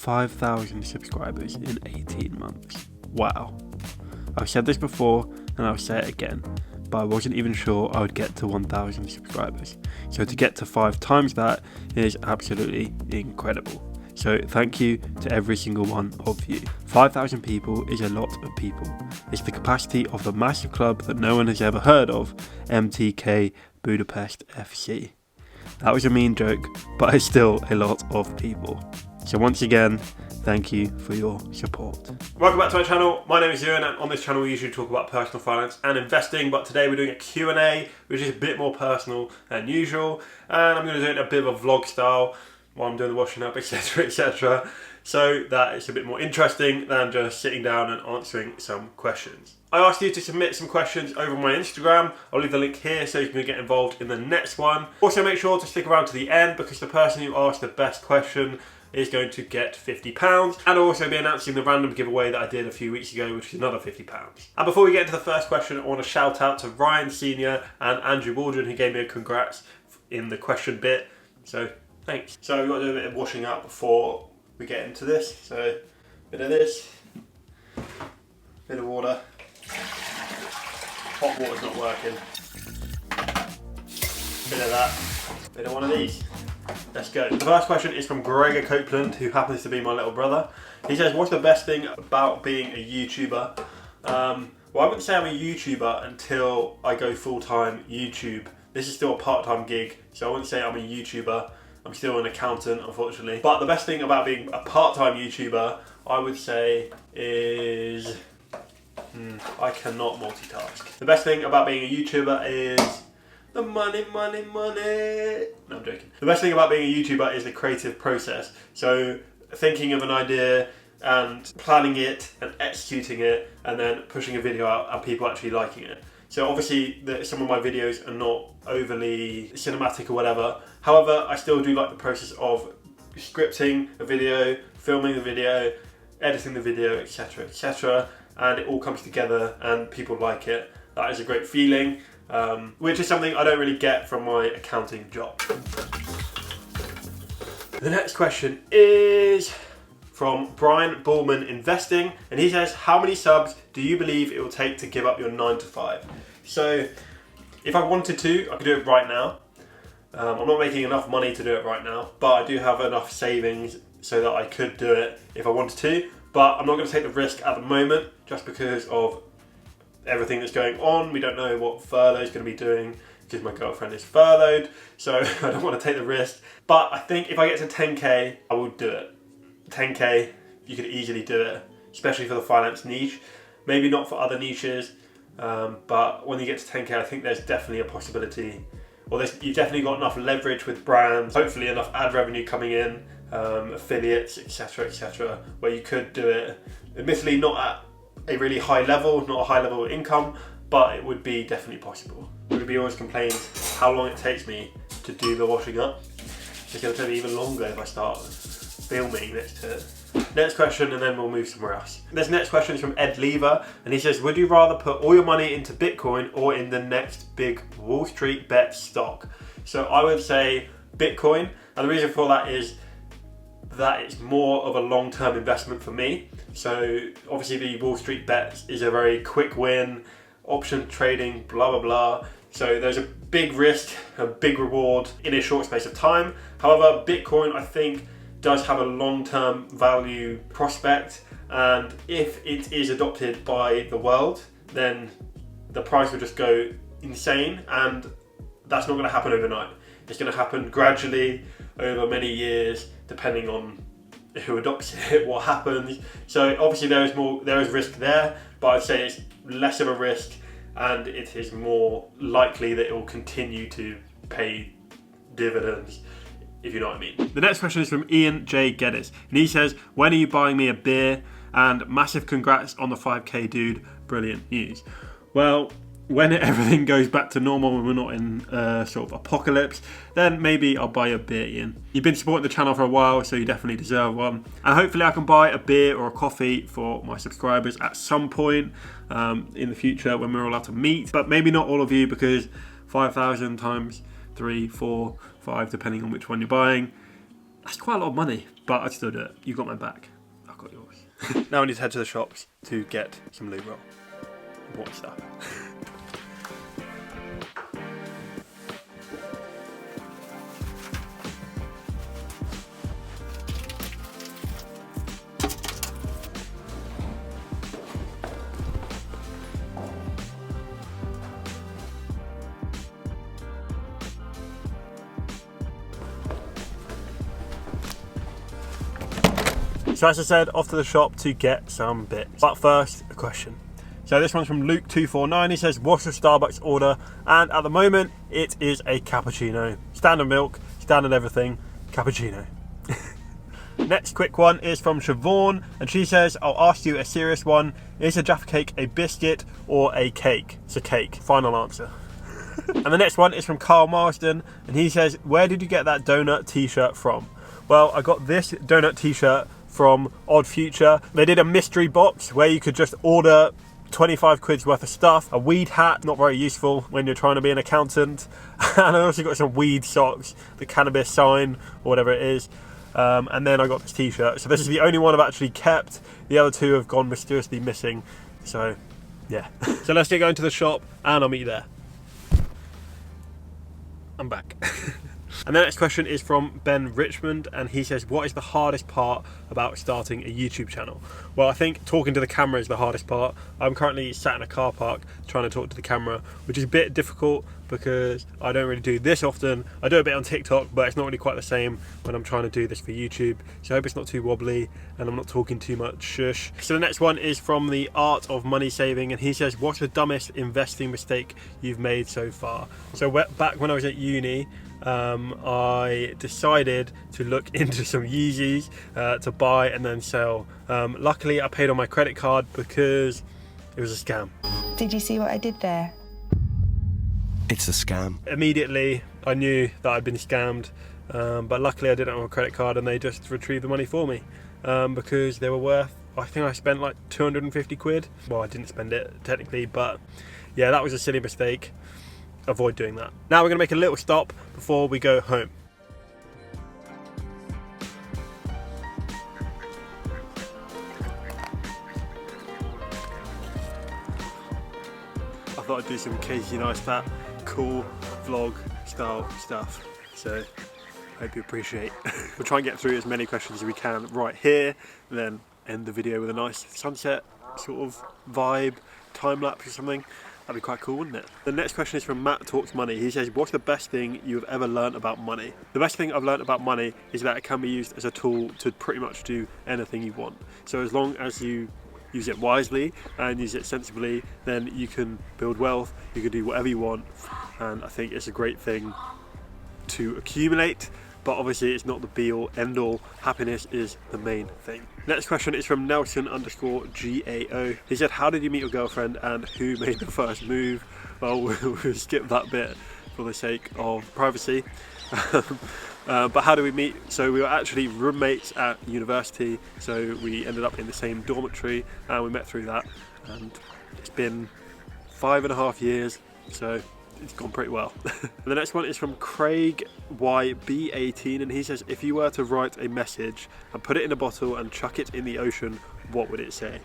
5,000 subscribers in 18 months. Wow. I've said this before and I'll say it again, but I wasn't even sure I would get to 1,000 subscribers. So to get to 5 times that is absolutely incredible. So thank you to every single one of you. 5,000 people is a lot of people. It's the capacity of the massive club that no one has ever heard of, MTK Budapest FC. That was a mean joke, but it's still a lot of people. So once again, thank you for your support. Welcome back to my channel. My name is Euan, and on this channel we usually talk about personal finance and investing, but today we're doing a Q&A, which is a bit more personal than usual, and I'm going to do it in a bit of a vlog style while I'm doing the washing up, etc, etc, so that it's a bit more interesting than just sitting down and answering some questions. I asked you to submit some questions over my Instagram. I'll leave the link here so you can get involved in the next one. Also make sure to stick around to the end because the person who asked the best question is going to get £50, and I'll also be announcing the random giveaway that I did a few weeks ago, which is another £50. And before we get into the first question, I want to shout out to Ryan Senior and Andrew Waldron, who gave me a congrats in the question bit, so thanks. So we've got to do a bit of washing up before we get into this. So a bit of this, bit of water. Hot water's not working. Bit of that, bit of one of these. Let's go. The first question is from Gregor Copeland, who happens to be my little brother. He says, what's the best thing about being a YouTuber? Well, I wouldn't say I'm a YouTuber until I go full-time YouTube. This is still a part-time gig, so I wouldn't say I'm a YouTuber. I'm still an accountant, unfortunately. But the best thing about being a part-time YouTuber, I would say, is I cannot multitask. The best thing about being a YouTuber is the money, money, money. No, I'm joking. The best thing about being a YouTuber is the creative process. So thinking of an idea and planning it and executing it and then pushing a video out and people actually liking it. So obviously some of my videos are not overly cinematic or whatever. However, I still do like the process of scripting a video, filming the video, editing the video, etc, etc. And it all comes together and people like it. That is a great feeling. Which is something I don't really get from my accounting job. The next question is from Brian Bullman Investing, and he says, how many subs do you believe it will take to give up your 9 to 5? So if I wanted to, I could do it right now. I'm not making enough money to do it right now, but I do have enough savings so that I could do it if I wanted to, but I'm not going to take the risk at the moment just because of everything that's going on. We don't know what furlough is going to be doing because my girlfriend is furloughed, so I don't want to take the risk. But I think if I get to 10k, I will do it. 10k, you could easily do it, especially for the finance niche. Maybe not for other niches, but when you get to 10k, I think there's definitely a possibility. Well, you've definitely got enough leverage with brands, hopefully enough ad revenue coming in, affiliates, etc, where you could do it. Admittedly, not at a really high level, not a high level of income, but it would be definitely possible. Ruby always complains how long it takes me to do the washing up. It's going to take me even longer if I start filming next to it. Next question, and then we'll move somewhere else. This next question is from Ed Lever, and he says, would you rather put all your money into Bitcoin or in the next big Wall Street bet stock? So I would say Bitcoin, and the reason for that is that it's more of a long-term investment for me. So obviously the Wall Street bets is a very quick win, option trading, blah, blah, blah. So there's a big risk, a big reward in a short space of time. However, Bitcoin, I think, does have a long-term value prospect. And if it is adopted by the world, then the price will just go insane. And that's not going to happen overnight. It's going to happen gradually over many years, depending on who adopts it, what happens. So obviously there is risk there, but I'd say it's less of a risk and it is more likely that it will continue to pay dividends, if you know what I mean. The next question is from Ian J. Geddes, and he says, when are you buying me a beer? And massive congrats on the 5k, dude. Brilliant news. Well, when everything goes back to normal and we're not in sort of apocalypse, then maybe I'll buy a beer, Ian. You've been supporting the channel for a while, so you definitely deserve one. And hopefully I can buy a beer or a coffee for my subscribers at some point in the future when we're allowed to meet. But maybe not all of you, because 5,000 times 3, 4, 5, depending on which one you're buying, That's quite a lot of money, but I'd still do it. You got my back. I've got yours. Now I need to head to the shops to get some lube roll. Important stuff. So as I said, off to the shop to get some bits. But first, a question. So this one's from Luke249. He says, what's your Starbucks order? And at the moment, it is a cappuccino. Standard milk, standard everything, cappuccino. Next quick one is from Siobhan, and she says, I'll ask you a serious one. Is a Jaffa cake a biscuit or a cake? It's a cake. Final answer. And the next one is from Carl Marsden, and he says, where did you get that donut t-shirt from? Well, I got this donut t-shirt from Odd Future. They did a mystery box where you could just order 25 quid's worth of stuff. A weed hat, not very useful when you're trying to be an accountant. And I also got some weed socks, the cannabis sign, or whatever it is. And then I got this t-shirt. So this is the only one I've actually kept. The other two have gone mysteriously missing. So, yeah. So let's get going to the shop and I'll meet you there. I'm back. And the next question is from Ben Richmond, and he says, what is the hardest part about starting a YouTube channel? Well, I think talking to the camera is the hardest part. I'm currently sat in a car park trying to talk to the camera, which is a bit difficult because I don't really do this often. I do a bit on TikTok, but it's not really quite the same when I'm trying to do this for YouTube. So I hope it's not too wobbly and I'm not talking too much shush. So the next one is from the Art of Money Saving, and he says, what's the dumbest investing mistake you've made so far? So back when I was at uni, I decided to look into some Yeezys to buy and then sell. Luckily I paid on my credit card because it was a scam. Did you see what I did there? It's a scam. Immediately I knew that I'd been scammed, but luckily I didn't have a credit card and they just retrieved the money for me because they were worth, I think I spent like 250 quid. Well, I didn't spend it technically, but yeah, that was a silly mistake. Avoid doing that. Now we're going to make a little stop before we go home. I thought I'd do some Casey Neistat cool vlog style stuff, so I hope you appreciate. We'll try and get through as many questions as we can right here, and then end the video with a nice sunset sort of vibe, time lapse or something. That'd be quite cool, wouldn't it? The next question is from Matt Talks Money. He says, what's the best thing you've ever learned about money? The best thing I've learned about money is that it can be used as a tool to pretty much do anything you want. So as long as you use it wisely and use it sensibly, then you can build wealth, you can do whatever you want, and I think it's a great thing to accumulate, but obviously it's not the be all end all. Happiness is the main thing. Next question is from Nelson_GAO. He said, how did you meet your girlfriend and who made the first move? Well, we'll skip that bit for the sake of privacy. But how did we meet? So we were actually roommates at university, so we ended up in the same dormitory and we met through that, and it's been 5.5 years, so it's gone pretty well. The next one is from Craig YB18, and he says, if you were to write a message and put it in a bottle and chuck it in the ocean, what would it say?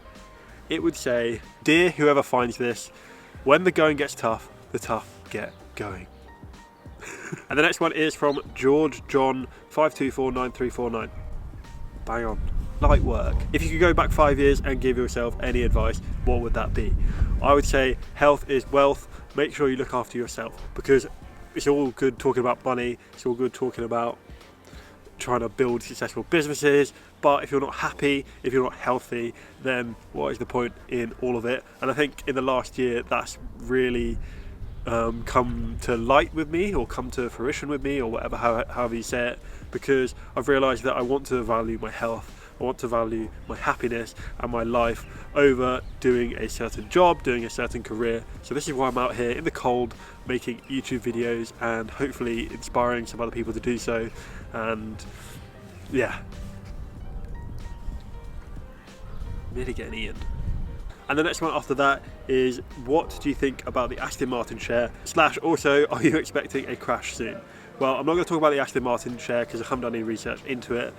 It would say, dear whoever finds this, when the going gets tough, the tough get going. And the next one is from George John 5249349. Bang on. Light work. If you could go back 5 years and give yourself any advice, what would that be? I would say health is wealth. Make sure you look after yourself, because it's all good talking about money, it's all good talking about trying to build successful businesses, but if you're not happy, if you're not healthy, then what is the point in all of it? And I think in the last year that's really come to light with me, or come to fruition with me, or whatever, however you say it, because I've realised that I want to value my health, I want to value my happiness and my life over doing a certain job, doing a certain career. So this is why I'm out here in the cold making YouTube videos and hopefully inspiring some other people to do so. And yeah, nearly getting Ian. And the next one after that is, what do you think about the Aston Martin share? / also, are you expecting a crash soon? Well, I'm not going to talk about the Aston Martin share because I haven't done any research into it.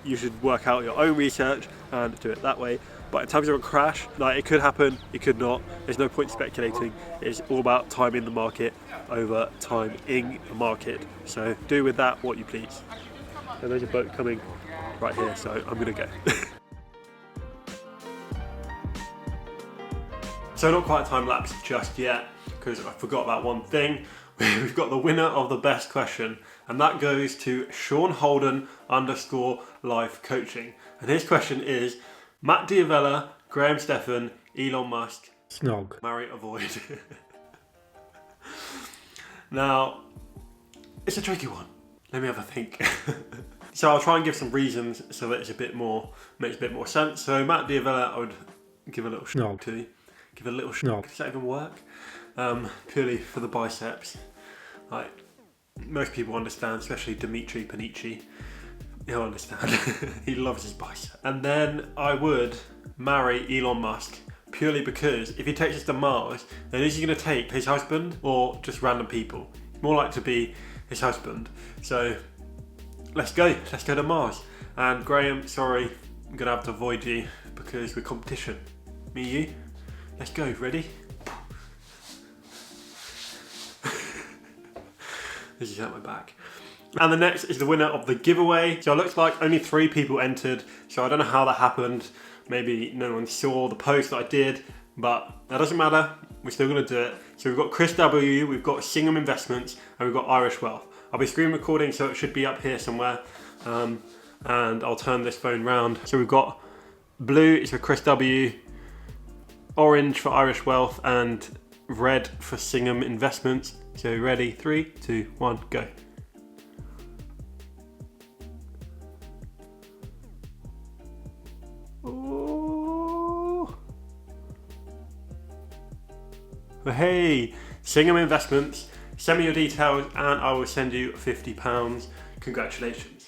You should work out your own research and do it that way. But in terms of a crash, like, it could happen, it could not. There's no point speculating. It's all about timing the market over time in the market. So do with that what you please. So there's a boat coming right here, so I'm going to go. So not quite a time lapse just yet, because I forgot about one thing. We've got the winner of the best question, and that goes to Sean Holden _life coaching. And his question is: Matt Diavella, Graham Stephan, Elon Musk, Snog. marry, avoid. Now, it's a tricky one. Let me have a think. So I'll try and give some reasons so that it's makes a bit more sense. So Matt Diavella, I would give a little Snog to. Give a little Snog. Does that even work? Purely for the biceps. Like, most people understand, especially Dimitri Panici. He'll understand. He loves his bicep. And then I would marry Elon Musk purely because if he takes us to Mars, then is he going to take his husband or just random people? More like to be his husband. So let's go to Mars. And Graham, sorry, I'm going to have to avoid you because we're competition. Me, you. Let's go, ready? This is at my back. And the next is the winner of the giveaway. So it looks like only 3 people entered. So I don't know how that happened. Maybe no one saw the post that I did, but that doesn't matter. We're still gonna do it. So we've got Chris W, we've got Singham Investments, and we've got Irish Wealth. I'll be screen recording, so it should be up here somewhere. And I'll turn this phone round. So we've got blue is for Chris W, orange for Irish Wealth, and red for Singham Investments. So ready, 3, 2, 1, go. Ooh. Hey, Singham Investments, send me your details and I will send you £50. Congratulations.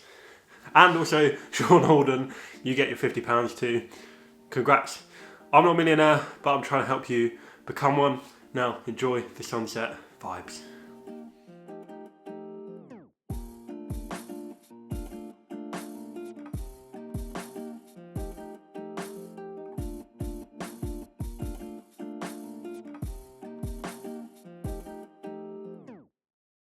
And also, Sean Holden, you get your £50 too. Congrats. I'm not a millionaire, but I'm trying to help you become one. Now, enjoy the sunset vibes.